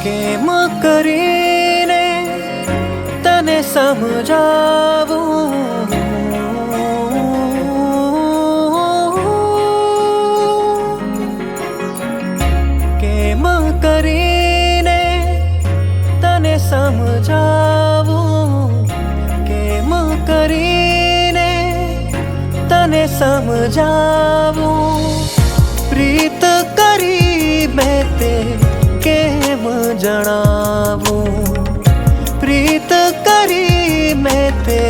કેમ કરીને તને સમજાવું, કેમ કરીને તને સમજાવું, કેમ કરીને તને સમજાવું, પ્રીત કરી મેં તે કેમ જણાવું, પ્રીત કરી મેં તે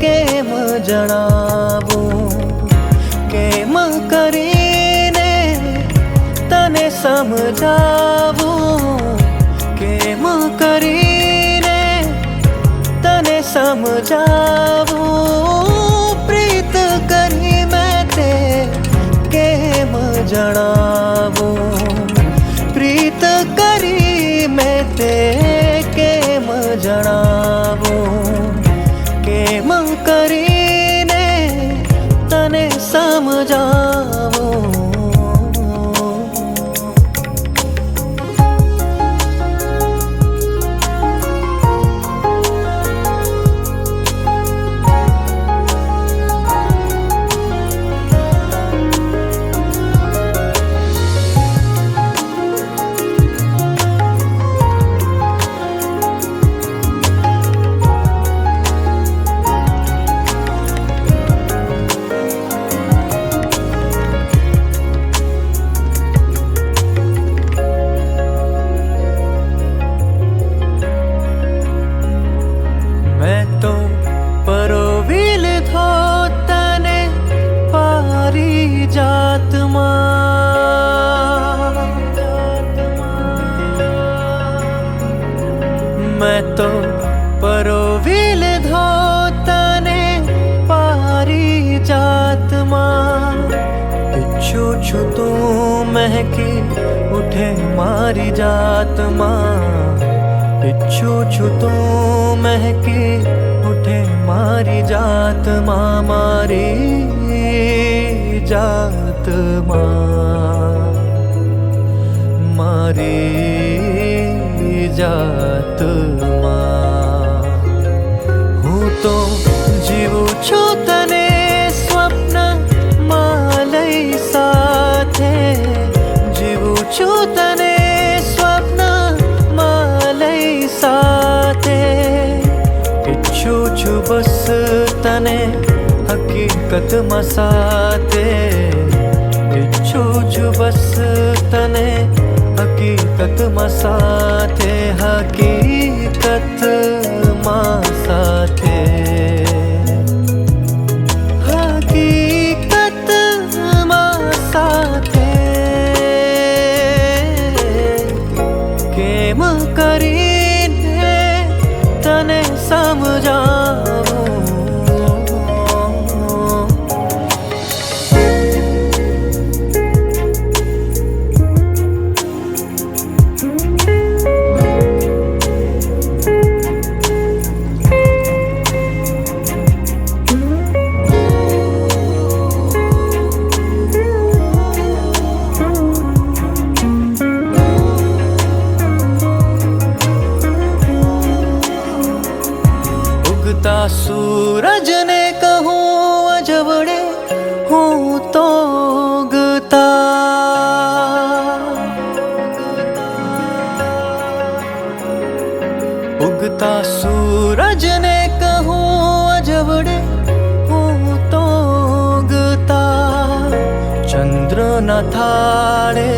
કેમ જણાવું, કેમ કરીને તને સમજાવું, કેમ કરીને તને સમજાવું, પ્રીત કરી મેં તે કેમ જણાવું, પ્રીત કરી મેં તે કેમ જણાવું, કેમ કરીને તને સમજાવું. મેં તો પરોવી લીધો તને પારિજાતમાં, મેં તો પરોવી લીધો તને પારિજાતમાં, ઈચ્છું છું તું મહેકી ઉઠે મારી જાતમાં, ઈચ્છું છું તું મહેકી ઉઠે મારી જાતમાં, મારી જાતમાં, મારી જાતમાં. હું તો જીવું છું તને સ્વપ્નમાં લઈ સાથે, જીવું છું તને સાથે, ઈચ્છું છું બસ તને હકીકતમાં સાથે, ઈચ્છું છું બસ તને હકીકતમાં સાથે, હકીકતમાં સાથે, હકીકતમાં સાથે, કેમ કરી તને સમજાવું. ઉગતા સૂરજને કહું અજવડે હું તો ઉગતા, ઉગતા સૂરજને કહું અજવડે હું તો ઉગતા, ચંદ્રના થાળે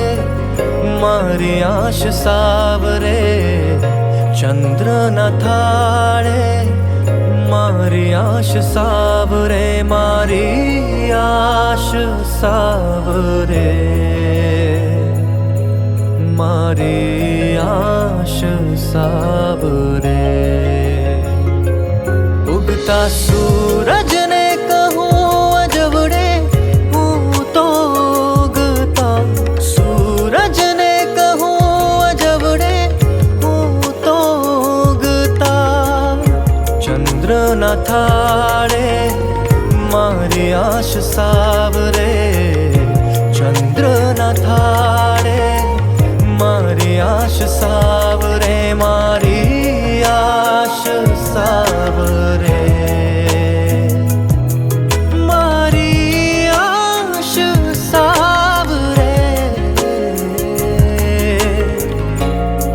મારી આશ સાવરે, ચંદ્રના થાળે મારી આશ સાવરે, મારી આશ સાવરે, મારી આશ સાવરે. ઉગતા સૂરજને કહું અજવડે હું તો ઉગતા સૂરજને કહું અજવડે હું તો ઉગતા ચંદ્રના થાળે મારી આશ સાવરે ચંદ્રના થાળે મારી આશ સાવરે મારી આશ સાવરે મારી આશ સાવરે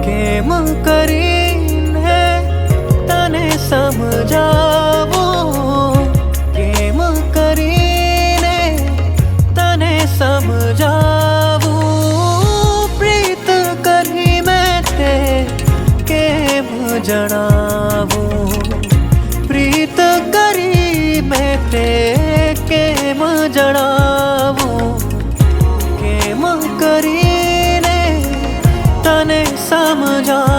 કેમ કરીને તને સમજાવું કેમ કરીને તને સમજાવું પ્રીત કરી મેં તે કેમ જણાવું પ્રીત કરી મેં તે કેમ જણાવું કેમ કરીને તને સમજાવું